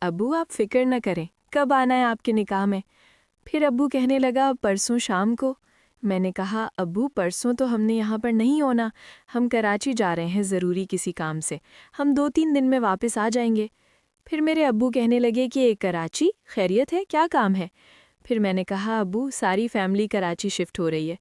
अब्बू आप फिक्र न करें, कब आना है आपके निकाह में। फिर अब्बू कहने लगा परसों शाम को। मैंने कहा अब्बू परसों तो हमने यहाँ पर नहीं होना, हम कराची जा रहे हैं ज़रूरी किसी काम से, हम 2-3 दिन में वापस आ जाएंगे। फिर मेरे अब्बू कहने लगे कि कराची खैरियत है, क्या काम है। फिर मैंने कहा अब्बू सारी फैमिली कराची शिफ्ट हो रही है।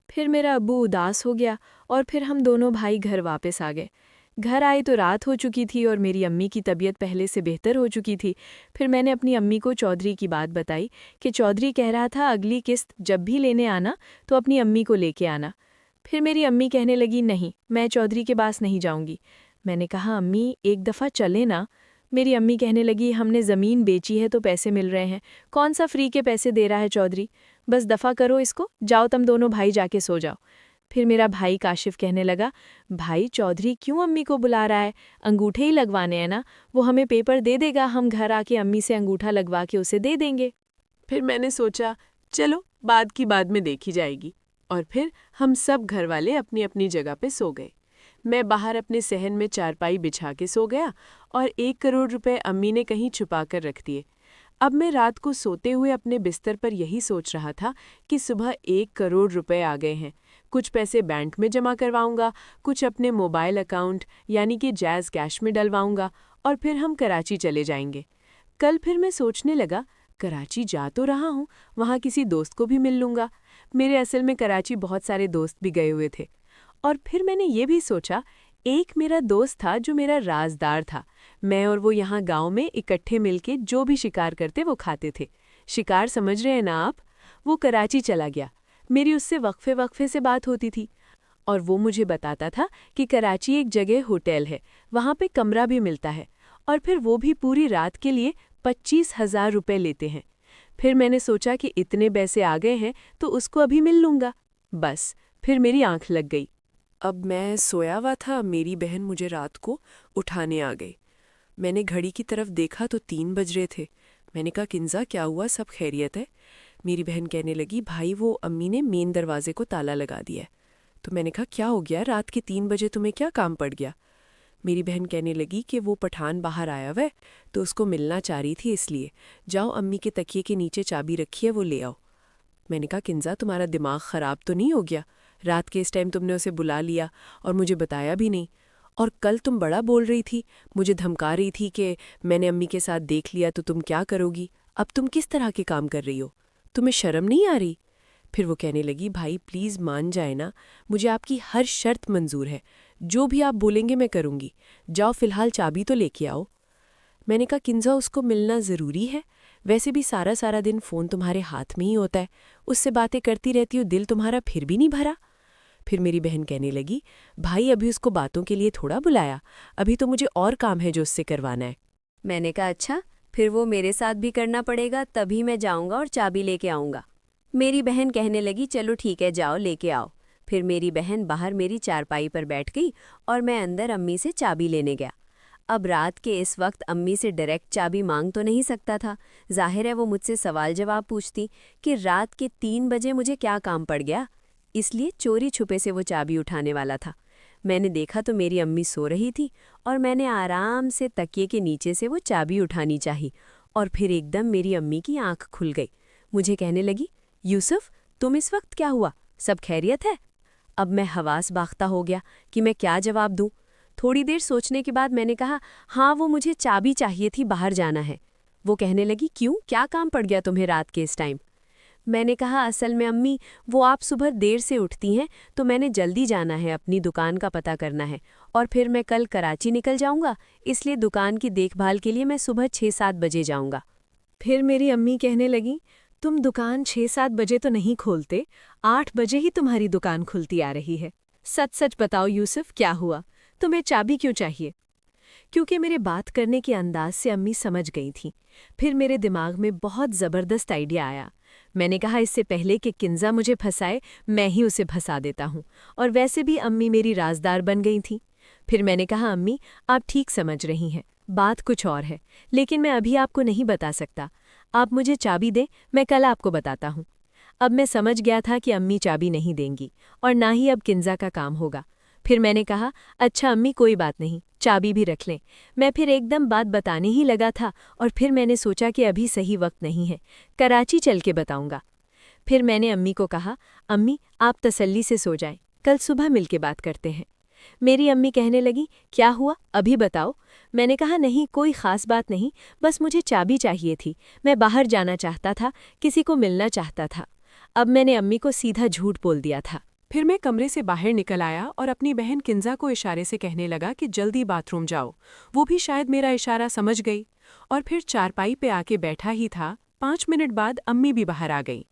फिर मेरा अब्बू उदास हो गया और फिर हम दोनों भाई घर वापस आ गए। घर आए तो रात हो चुकी थी और मेरी अम्मी की तबीयत पहले से बेहतर हो चुकी थी। फिर मैंने अपनी अम्मी को चौधरी की बात बताई कि चौधरी कह रहा था अगली किस्त जब भी लेने आना तो अपनी अम्मी को लेके आना। फिर मेरी अम्मी कहने लगी नहीं, मैं चौधरी के पास नहीं जाऊंगी। मैंने कहा अम्मी एक दफ़ा चले ना। मेरी अम्मी कहने लगी हमने ज़मीन बेची है तो पैसे मिल रहे हैं, कौन सा फ्री के पैसे दे रहा है चौधरी, बस दफ़ा करो इसको, जाओ तुम दोनों भाई जाके सो जाओ। फिर मेरा भाई काशिफ कहने लगा भाई चौधरी क्यों अम्मी को बुला रहा है, अंगूठे ही लगवाने हैं ना, वो हमें पेपर दे देगा, हम घर आके अम्मी से अंगूठा लगवा के उसे दे देंगे। फिर मैंने सोचा चलो बाद की बाद में देखी जाएगी, और फिर हम सब घर वाले अपनी अपनी जगह पे सो गए। मैं बाहर अपने सहन में चारपाई बिछा के सो गया और 1 करोड़ रुपए अम्मी ने कहीं छुपा कर रख दिए। अब मैं रात को सोते हुए अपने बिस्तर पर यही सोच रहा था कि सुबह 1 करोड़ रुपए आ गए हैं। कुछ पैसे बैंक में जमा करवाऊंगा, कुछ अपने मोबाइल अकाउंट यानी कि जैज़ कैश में डलवाऊंगा और फिर हम कराची चले जाएंगे। कल फिर मैं सोचने लगा कराची जा तो रहा हूँ, वहाँ किसी दोस्त को भी मिल लूंगा। मेरे असल में कराची बहुत सारे दोस्त भी गए हुए थे। और फिर मैंने ये भी सोचा एक मेरा दोस्त था जो मेरा राजदार था। मैं और वो यहाँ गांव में इकट्ठे मिलके जो भी शिकार करते वो खाते थे। शिकार समझ रहे हैं ना आप। वो कराची चला गया। मेरी उससे वक्फे वक्फे से बात होती थी और वो मुझे बताता था कि कराची एक जगह होटल है, वहाँ पे कमरा भी मिलता है और फिर वो भी पूरी रात के लिए 25,000 रुपये लेते हैं। फिर मैंने सोचा कि इतने पैसे आ गए हैं तो उसको अभी मिल लूँगा। बस फिर मेरी आंख लग गई। अब मैं सोया हुआ था, मेरी बहन मुझे रात को उठाने आ गई। मैंने घड़ी की तरफ देखा तो 3 बज रहे थे। मैंने कहा किंजा क्या हुआ, सब खैरियत है। मेरी बहन कहने लगी भाई वो अम्मी ने मेन दरवाजे को ताला लगा दिया है। तो मैंने कहा क्या हो गया, रात के 3 बजे तुम्हें क्या काम पड़ गया। मेरी बहन कहने लगी कि वो पठान बाहर आया हुआ है तो उसको मिलना चाह रही थी, इसलिए जाओ अम्मी के तकिए के नीचे चाबी रखी है वो ले आओ। मैंने कहा किंजा तुम्हारा दिमाग ख़राब तो नहीं हो गया, रात के इस टाइम तुमने उसे बुला लिया और मुझे बताया भी नहीं। और कल तुम बड़ा बोल रही थी, मुझे धमका रही थी कि मैंने अम्मी के साथ देख लिया तो तुम क्या करोगी। अब तुम किस तरह के काम कर रही हो, तुम्हें शर्म नहीं आ रही। फिर वो कहने लगी भाई प्लीज़ मान जाए ना, मुझे आपकी हर शर्त मंजूर है, जो भी आप बोलेंगे मैं करूँगी। जाओ फिलहाल चाबी तो लेके आओ। मैंने कहा किंजा उसको मिलना ज़रूरी है, वैसे भी सारा सारा दिन फ़ोन तुम्हारे हाथ में ही होता है, उससे बातें करती रहती हो, दिल तुम्हारा फिर भी नहीं भरा। फिर मेरी बहन कहने लगी भाई अभी उसको बातों के लिए थोड़ा बुलाया, अभी तो मुझे और काम है जो उससे करवाना है। मैंने कहा अच्छा, फिर वो मेरे साथ भी करना पड़ेगा, तभी मैं जाऊंगा और चाबी लेके आऊंगा। मेरी बहन कहने लगी चलो ठीक है जाओ लेके आओ। फिर मेरी बहन बाहर मेरी चारपाई पर बैठ गई और मैं अंदर अम्मी से चाबी लेने गया। अब रात के इस वक्त अम्मी से डायरेक्ट चाबी मांग तो नहीं सकता था, जाहिर है वो मुझसे सवाल जवाब पूछती कि रात के 3 बजे मुझे क्या काम पड़ गया। इसलिए चोरी छुपे से वो चाबी उठाने वाला था। मैंने देखा तो मेरी अम्मी सो रही थी और मैंने आराम से तकिए के नीचे से वो चाबी उठानी चाही और फिर एकदम मेरी अम्मी की आंख खुल गई। मुझे कहने लगी यूसुफ तुम इस वक्त क्या हुआ, सब खैरियत है। अब मैं हवास बाख्ता हो गया कि मैं क्या जवाब दूं। थोड़ी देर सोचने के बाद मैंने कहा हाँ वो मुझे चाबी चाहिए थी, बाहर जाना है। वो कहने लगी क्यों, क्या काम पड़ गया तुम्हें रात के इस टाइम। मैंने कहा असल में अम्मी वो आप सुबह देर से उठती हैं तो मैंने जल्दी जाना है, अपनी दुकान का पता करना है और फिर मैं कल कराची निकल जाऊंगा, इसलिए दुकान की देखभाल के लिए मैं सुबह 6-7 बजे जाऊंगा। फिर मेरी अम्मी कहने लगी तुम दुकान 6-7 बजे तो नहीं खोलते, 8 बजे ही तुम्हारी दुकान खुलती आ रही है। सच सच बताओ यूसुफ क्या हुआ, तुम्हें चाबी क्यों चाहिए। क्योंकि मेरे बात करने के अंदाज से अम्मी समझ गई थीं। फिर मेरे दिमाग में बहुत ज़बरदस्त आइडिया आया। मैंने कहा इससे पहले कि किंजा मुझे फंसाए मैं ही उसे फंसा देता हूँ, और वैसे भी अम्मी मेरी राजदार बन गई थीं। फिर मैंने कहा अम्मी आप ठीक समझ रही हैं, बात कुछ और है, लेकिन मैं अभी आपको नहीं बता सकता। आप मुझे चाबी दें, मैं कल आपको बताता हूँ। अब मैं समझ गया था कि अम्मी चाबी नहीं देंगी और ना ही अब किंजा का काम होगा। फिर मैंने कहा, अच्छा अम्मी कोई बात नहीं, चाबी भी रख लें। मैं फिर एकदम बात बताने ही लगा था और फिर मैंने सोचा कि अभी सही वक्त नहीं है, कराची चल के बताऊंगा। फिर मैंने अम्मी को कहा, अम्मी आप तसल्ली से सो जाएं, कल सुबह मिलके बात करते हैं। मेरी अम्मी कहने लगी, क्या हुआ अभी बताओ। मैंने कहा, नहीं कोई ख़ास बात नहीं, बस मुझे चाबी चाहिए थी, मैं बाहर जाना चाहता था, किसी को मिलना चाहता था। अब मैंने अम्मी को सीधा झूठ बोल दिया था। फिर मैं कमरे से बाहर निकल आया और अपनी बहन किंजा को इशारे से कहने लगा कि जल्दी बाथरूम जाओ। वो भी शायद मेरा इशारा समझ गई और फिर चारपाई पे आके बैठा ही था। 5 मिनट बाद अम्मी भी बाहर आ गई।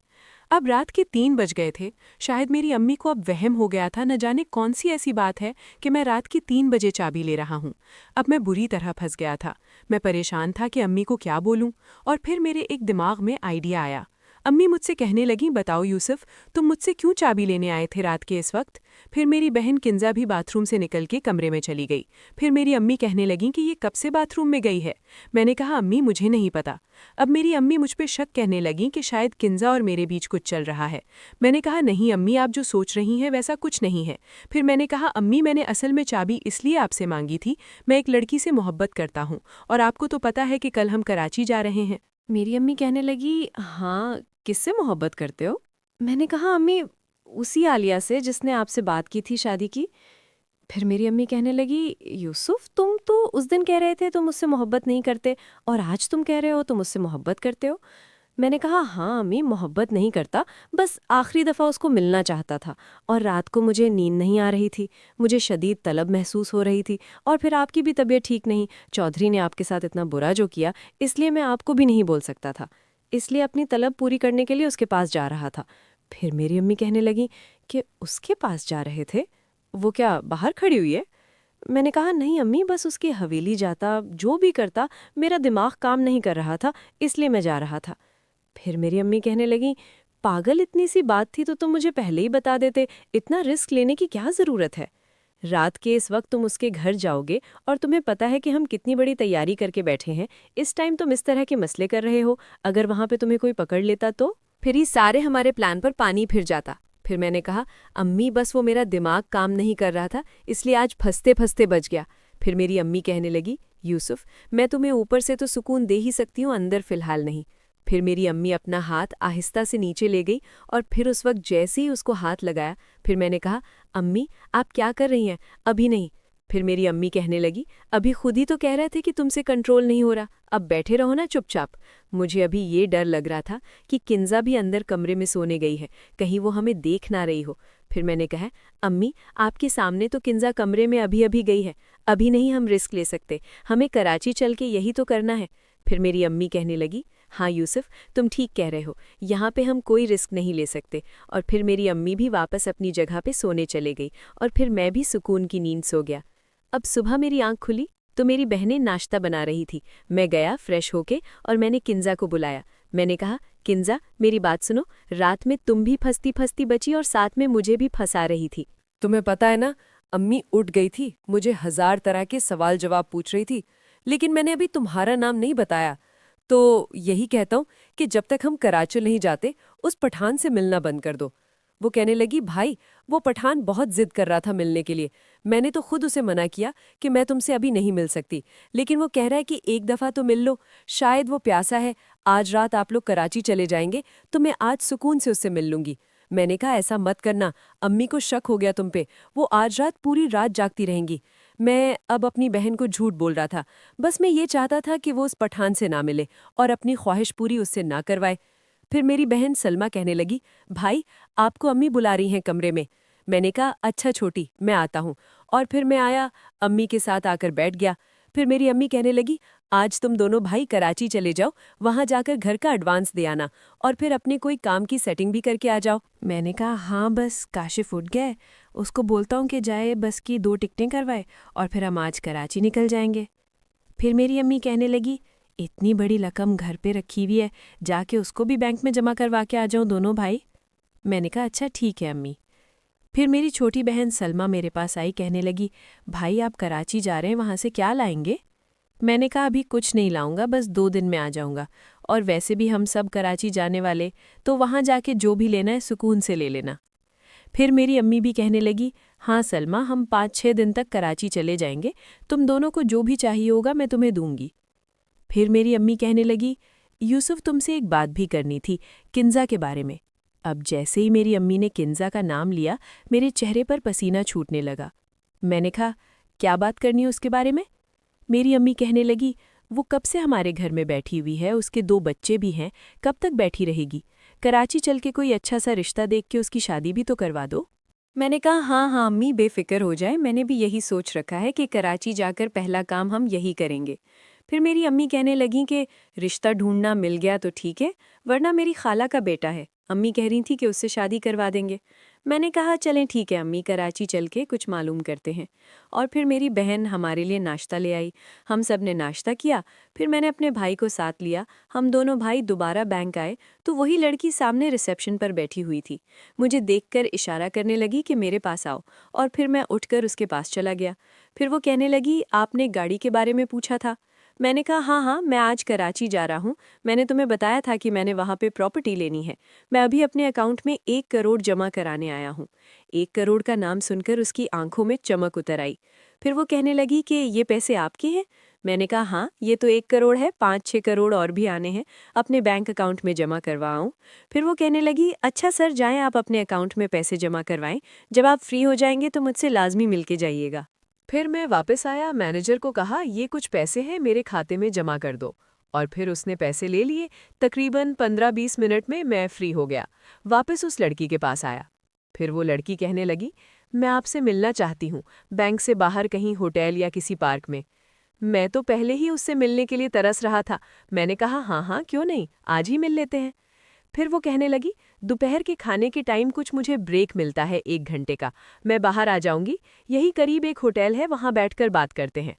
अब रात के 3 बज गए थे। शायद मेरी अम्मी को अब वहम हो गया था, न जाने कौन सी ऐसी बात है कि मैं रात की 3 बजे चाबी ले रहा हूँ। अब मैं बुरी तरह फंस गया था। मैं परेशान था कि अम्मी को क्या बोलूँ, और फिर मेरे एक दिमाग में आइडिया आया। अम्मी मुझसे कहने लगी, बताओ यूसुफ, तुम मुझसे क्यों चाबी लेने आए थे रात के इस वक्त? फिर मेरी बहन किंजा भी बाथरूम से निकल के कमरे में चली गई। फिर मेरी अम्मी कहने लगी कि ये कब से बाथरूम में गई है। मैंने कहा, अम्मी मुझे नहीं पता। अब मेरी अम्मी मुझ पे शक कहने लगी कि शायद किंजा और मेरे बीच कुछ चल रहा है। मैंने कहा, नहीं अम्मी, आप जो सोच रही हैं वैसा कुछ नहीं है। फिर मैंने कहा, अम्मी मैंने असल में चाबी इसलिए आपसे मांगी थी, मैं एक लड़की से मोहब्बत करता हूँ और आपको तो पता है कि कल हम कराची जा रहे हैं। मेरी अम्मी कहने लगी, हाँ किससे मोहब्बत करते हो? मैंने कहा, अम्मी उसी आलिया से जिसने आपसे बात की थी शादी की। फिर मेरी अम्मी कहने लगी, यूसुफ तुम तो उस दिन कह रहे थे तुम मुझसे मोहब्बत नहीं करते और आज तुम कह रहे हो तुम मुझसे मोहब्बत करते हो। मैंने कहा, हाँ अम्मी मोहब्बत नहीं करता, बस आखिरी दफ़ा उसको मिलना चाहता था और रात को मुझे नींद नहीं आ रही थी, मुझे शदीद तलब महसूस हो रही थी और फिर आपकी भी तबीयत ठीक नहीं, चौधरी ने आपके साथ इतना बुरा जो किया इसलिए मैं आपको भी नहीं बोल सकता था, इसलिए अपनी तलब पूरी करने के लिए उसके पास जा रहा था। फिर मेरी अम्मी कहने लगी कि उसके पास जा रहे थे, वो क्या बाहर खड़ी हुई है? मैंने कहा, नहीं अम्मी बस उसकी हवेली जाता, जो भी करता, मेरा दिमाग काम नहीं कर रहा था इसलिए मैं जा रहा था। फिर मेरी अम्मी कहने लगी, पागल इतनी सी बात थी तो तुम मुझे पहले ही बता देते, इतना रिस्क लेने की क्या ज़रूरत है? रात के इस वक्त तुम उसके घर जाओगे और तुम्हें पता है कि हम कितनी बड़ी तैयारी करके बैठे हैं, इस टाइम तुम इस तरह के मसले कर रहे हो, अगर वहाँ पे तुम्हें कोई पकड़ लेता तो? फिर ही सारे हमारे प्लान पर पानी फिर जाता। फिर मैंने कहा, अम्मी बस वो मेरा दिमाग काम नहीं कर रहा था इसलिए आज फंसते फंसते बच गया। फिर मेरी अम्मी कहने लगी, यूसुफ मैं तुम्हें ऊपर से तो सुकून दे ही सकती हूँ, अंदर फिलहाल नहीं। फिर मेरी अम्मी अपना हाथ आहिस्ता से नीचे ले गई और फिर उस वक्त जैसे ही उसको हाथ लगाया, फिर मैंने कहा, अम्मी आप क्या कर रही हैं? अभी नहीं। फिर मेरी अम्मी कहने लगी, अभी खुद ही तो कह रहे थे कि तुमसे कंट्रोल नहीं हो रहा, अब बैठे रहो ना चुपचाप। मुझे अभी ये डर लग रहा था कि किंजा भी अंदर कमरे में सोने गई है, कहीं वो हमें देख ना रही हो। फिर मैंने कहा, अम्मी आपके सामने तो किंजा कमरे में अभी अभी गई है, अभी नहीं हम रिस्क ले सकते, हमें कराची चल के यही तो करना है। फिर मेरी अम्मी कहने लगी, हाँ यूसुफ तुम ठीक कह रहे हो, यहाँ पे हम कोई रिस्क नहीं ले सकते। और फिर मेरी अम्मी भी वापस अपनी जगह पे सोने चले गई और फिर मैं भी सुकून की नींद सो गया। अब सुबह मेरी आंख खुली तो मेरी बहनें नाश्ता बना रही थी। मैं गया फ्रेश होके और मैंने किंजा को बुलाया। मैंने कहा, किंजा मेरी बात सुनो, रात में तुम भी फंसती फंसती बची और साथ में मुझे भी फंसा रही थी। तुम्हें पता है ना, अम्मी उठ गई थी, मुझे 1000 तरह के सवाल जवाब पूछ रही थी, लेकिन मैंने अभी तुम्हारा नाम नहीं बताया। तो यही कहता हूँ कि जब तक हम कराची नहीं जाते उस पठान से मिलना बंद कर दो। वो कहने लगी, भाई वो पठान बहुत जिद कर रहा था मिलने के लिए, मैंने तो खुद उसे मना किया कि मैं तुमसे अभी नहीं मिल सकती, लेकिन वो कह रहा है कि एक दफ़ा तो मिल लो, शायद वो प्यासा है, आज रात आप लोग कराची चले जाएंगे तो मैं आज सुकून से उससे मिल लूंगी। मैंने कहा, ऐसा मत करना, अम्मी को शक हो गया तुम पे, वो आज रात पूरी रात जागती रहेंगी। मैं अब अपनी बहन को झूठ बोल रहा था, बस मैं ये चाहता था कि वो उस पठान से ना मिले और अपनी ख्वाहिश पूरी उससे ना करवाए। फिर मेरी बहन सलमा कहने लगी, भाई आपको अम्मी बुला रही हैं कमरे में। मैंने कहा, अच्छा छोटी मैं आता हूँ, और फिर मैं आया, अम्मी के साथ आकर बैठ गया। फिर मेरी अम्मी कहने लगी, आज तुम दोनों भाई कराची चले जाओ, वहाँ जाकर घर का एडवांस दे आना और फिर अपने कोई काम की सेटिंग भी करके आ जाओ। मैंने कहा, हाँ बस काशिफ उठ गया है, उसको बोलता हूँ कि जाए बस की 2 टिकटें करवाए और फिर हम आज कराची निकल जाएंगे। फिर मेरी अम्मी कहने लगी, इतनी बड़ी रकम घर पे रखी हुई है, जाके उसको भी बैंक में जमा करवा के आ जाऊँ दोनों भाई। मैंने कहा, अच्छा ठीक है अम्मी। फिर मेरी छोटी बहन सलमा मेरे पास आई, कहने लगी, भाई आप कराची जा रहे हैं, वहाँ से क्या लाएंगे? मैंने कहा, अभी कुछ नहीं लाऊंगा, बस 2 दिन में आ जाऊंगा, और वैसे भी हम सब कराची जाने वाले, तो वहाँ जाके जो भी लेना है सुकून से ले लेना। फिर मेरी अम्मी भी कहने लगी, हाँ सलमा, हम 5-6 दिन तक कराची चले जाएंगे। तुम दोनों को जो भी चाहिए होगा मैं तुम्हें दूंगी। फिर मेरी अम्मी कहने लगी, यूसुफ तुमसे एक बात भी करनी थी, किंजा के बारे में। अब जैसे ही मेरी अम्मी ने किंजा का नाम लिया, मेरे चेहरे पर पसीना छूटने लगा। मैंने कहा, क्या बात करनी है उसके बारे में? मेरी अम्मी कहने लगी, वो कब से हमारे घर में बैठी हुई है, उसके 2 बच्चे भी हैं, कब तक बैठी रहेगी? कराची चल के कोई अच्छा सा रिश्ता देख के उसकी शादी भी तो करवा दो। मैंने कहा हाँ हाँ अम्मी, बेफिक्र हो जाए, मैंने भी यही सोच रखा है कि कराची जाकर पहला काम हम यही करेंगे। फिर मेरी अम्मी कहने लगीं कि रिश्ता ढूंढना मिल गया तो ठीक है, वरना मेरी खाला का बेटा है, अम्मी कह रही थी कि उससे शादी करवा देंगे। मैंने कहा चलें ठीक है अम्मी, कराची चल के कुछ मालूम करते हैं। और फिर मेरी बहन हमारे लिए नाश्ता ले आई, हम सब ने नाश्ता किया। फिर मैंने अपने भाई को साथ लिया, हम दोनों भाई दोबारा बैंक आए तो वही लड़की सामने रिसेप्शन पर बैठी हुई थी। मुझे देखकर इशारा करने लगी कि मेरे पास आओ, और फिर मैं उठकर उसके पास चला गया। फिर वो कहने लगी, आपने गाड़ी के बारे में पूछा था? मैंने कहा हाँ हाँ, मैं आज कराची जा रहा हूँ, मैंने तुम्हें बताया था कि मैंने वहाँ पे प्रॉपर्टी लेनी है। मैं अभी अपने अकाउंट में 1 करोड़ जमा कराने आया हूँ। 1 करोड़ का नाम सुनकर उसकी आंखों में चमक उतर आई। फिर वो कहने लगी कि ये पैसे आपके हैं? मैंने कहा हाँ, ये तो 1 करोड़ है, 5-6 करोड़ और भी आने हैं, अपने बैंक अकाउंट में जमा करवाऊँ। फिर वो कहने लगी, अच्छा सर, जाएँ आप अपने अकाउंट में पैसे जमा करवाएं, जब आप फ्री हो जाएंगे तो मुझसे लाजमी मिल के जाइएगा। फिर मैं वापस आया, मैनेजर को कहा, ये कुछ पैसे हैं, मेरे खाते में जमा कर दो। और फिर उसने पैसे ले लिए। तकरीबन 15-20 मिनट में मैं फ्री हो गया। वापस उस लड़की के पास आया। फिर वो लड़की कहने लगी, मैं आपसे मिलना चाहती हूँ, बैंक से बाहर कहीं होटल या किसी पार्क में। मैं तो पहले ही उससे मिलने के लिए तरस रहा था। मैंने कहा, हाँ हाँ, क्यों नहीं, आज ही मिल लेते हैं। फिर वो कहने लगी, दोपहर के खाने के टाइम कुछ मुझे ब्रेक मिलता है 1 घंटे का, मैं बाहर आ जाऊंगी, यही करीब एक होटल है, वहां बैठकर बात करते हैं।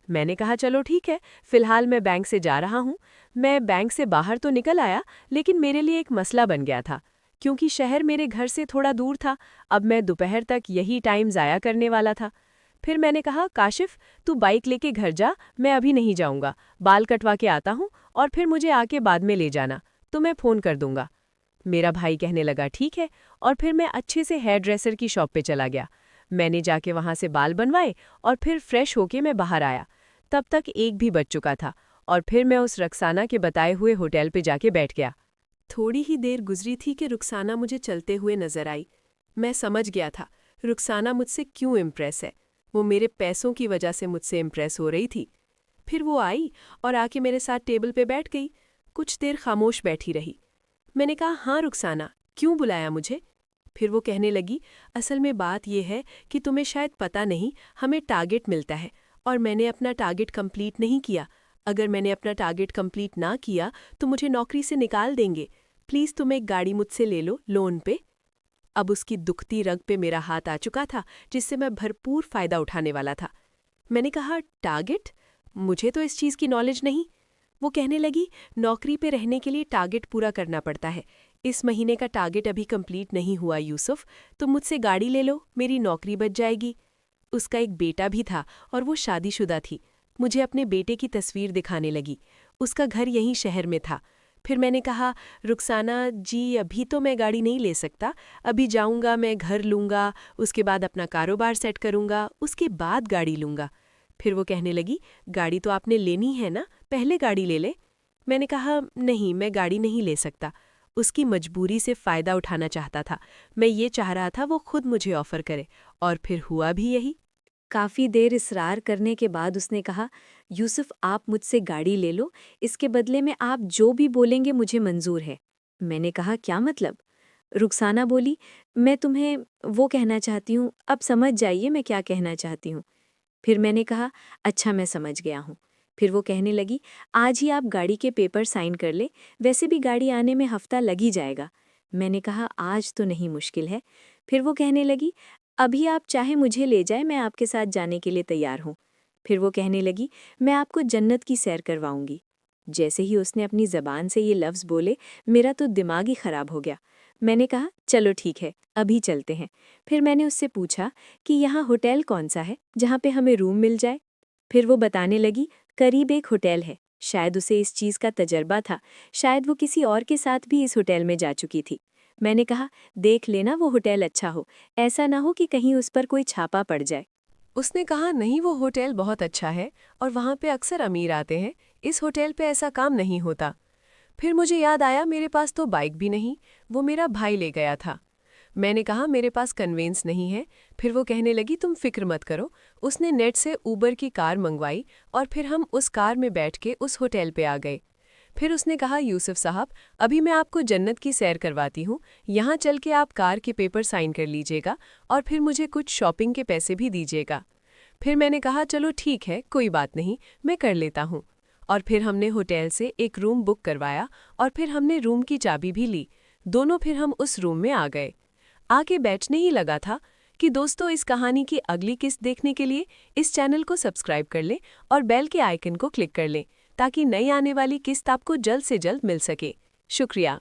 मैंने कहा, चलो ठीक है, फिलहाल मैं बैंक से जा रहा हूँ। मैं बैंक से बाहर तो निकल आया, लेकिन मेरे लिए एक मसला बन गया था, क्योंकि शहर मेरे घर से थोड़ा दूर था। अब मैं दोपहर तक यही टाइम ज़ाया करने वाला था। फिर मैंने कहा, काशिफ, तू बाइक लेके घर जा, मैं अभी नहीं जाऊंगा, बाल कटवा के आता हूँ, और फिर मुझे आके बाद में ले जाना, तो मैं फ़ोन कर दूंगा। मेरा भाई कहने लगा, ठीक है, और फिर मैं अच्छे से हेयर ड्रेसर की शॉप पे चला गया। मैंने जाके वहां से बाल बनवाए और फिर फ्रेश होके मैं बाहर आया। तब तक 1 भी बज चुका था, और फिर मैं उस रुखसाना के बताए हुए होटल पे जाके बैठ गया। थोड़ी ही देर गुजरी थी कि रुखसाना मुझे चलते हुए नजर आई। मैं समझ गया था रुखसाना मुझसे क्यों इम्प्रेस है, वो मेरे पैसों की वजह से मुझसे इम्प्रेस हो रही थी। फिर वो आई और आके मेरे साथ टेबल पे बैठ गई। कुछ देर खामोश बैठी रही। मैंने कहा, हाँ रुखसाना, क्यों बुलाया मुझे? फिर वो कहने लगी, असल में बात यह है कि तुम्हें शायद पता नहीं, हमें टारगेट मिलता है और मैंने अपना टारगेट कंप्लीट नहीं किया। अगर मैंने अपना टारगेट कंप्लीट ना किया तो मुझे नौकरी से निकाल देंगे। प्लीज़ तुम एक गाड़ी मुझसे ले लो लोन पे। अब उसकी दुखती रग पे मेरा हाथ आ चुका था, जिससे मैं भरपूर फ़ायदा उठाने वाला था। मैंने कहा, टारगेट? मुझे तो इस चीज़ की नॉलेज नहीं। वो कहने लगी, नौकरी पे रहने के लिए टारगेट पूरा करना पड़ता है। इस महीने का टारगेट अभी कंप्लीट नहीं हुआ यूसुफ, तुम मुझसे गाड़ी ले लो, मेरी नौकरी बच जाएगी। उसका एक बेटा भी था और वो शादीशुदा थी। मुझे अपने बेटे की तस्वीर दिखाने लगी। उसका घर यहीं शहर में था। फिर मैंने कहा, रुखसाना जी, अभी तो मैं गाड़ी नहीं ले सकता, अभी जाऊंगा, मैं घर लूंगा, उसके बाद अपना कारोबार सेट करूंगा, उसके बाद गाड़ी लूंगा। फिर वो कहने लगी, गाड़ी तो आपने लेनी है ना, पहले गाड़ी ले ले। मैंने कहा, नहीं, मैं गाड़ी नहीं ले सकता। उसकी मजबूरी से फ़ायदा उठाना चाहता था। मैं ये चाह रहा था वो खुद मुझे ऑफ़र करे, और फिर हुआ भी यही। काफ़ी देर इसरार करने के बाद उसने कहा, यूसुफ, आप मुझसे गाड़ी ले लो, इसके बदले में आप जो भी बोलेंगे मुझे मंजूर है। मैंने कहा, क्या मतलब? रुखसाना बोली, मैं तुम्हें वो कहना चाहती हूँ, अब समझ जाइए मैं क्या कहना चाहती हूँ। फिर मैंने कहा, अच्छा, मैं समझ गया हूँ। फिर वो कहने लगी, आज ही आप गाड़ी के पेपर साइन कर ले, वैसे भी गाड़ी आने में हफ्ता लग ही जाएगा। मैंने कहा, आज तो नहीं, मुश्किल है। फिर वो कहने लगी, अभी आप चाहे मुझे ले जाए, मैं आपके साथ जाने के लिए तैयार हूँ। फिर वो कहने लगी, मैं आपको जन्नत की सैर करवाऊंगी। जैसे ही उसने अपनी ज़बान से ये लफ्ज़ बोले, मेरा तो दिमाग ही ख़राब हो गया। मैंने कहा, चलो ठीक है, अभी चलते हैं। फिर मैंने उससे पूछा कि यहाँ होटल कौन सा है जहाँ पे हमें रूम मिल जाए। फिर वो बताने लगी, करीब एक होटल है। शायद उसे इस चीज़ का तजर्बा था, शायद वो किसी और के साथ भी इस होटल में जा चुकी थी। मैंने कहा, देख लेना वो होटल अच्छा हो, ऐसा ना हो कि कहीं उस पर कोई छापा पड़ जाए। उसने कहा, नहीं वो होटल बहुत अच्छा है और वहाँ पे अक्सर अमीर आते हैं, इस होटल पे ऐसा काम नहीं होता। फिर मुझे याद आया मेरे पास तो बाइक भी नहीं, वो मेरा भाई ले गया था। मैंने कहा मेरे पास कन्वेंस नहीं है। फिर वो कहने लगी तुम फिक्र मत करो। उसने नेट से ऊबर की कार मंगवाई और फिर हम उस कार में बैठ के उस होटल पे आ गए। फिर उसने कहा, यूसुफ साहब, अभी मैं आपको जन्नत की सैर करवाती हूँ, यहाँ चल के आप कार के पेपर साइन कर लीजिएगा और फिर मुझे कुछ शॉपिंग के पैसे भी दीजिएगा। फिर मैंने कहा चलो ठीक है, कोई बात नहीं, मैं कर लेता हूँ। और फिर हमने होटल से एक रूम बुक करवाया और फिर हमने रूम की चाबी भी ली। दोनों फिर हम उस रूम में आ गए। आके बैठने ही लगा था कि दोस्तों इस कहानी की अगली किस्त देखने के लिए इस चैनल को सब्सक्राइब कर लें और बेल के आइकन को क्लिक कर लें ताकि नई आने वाली किस्त आपको जल्द से जल्द मिल सके। शुक्रिया।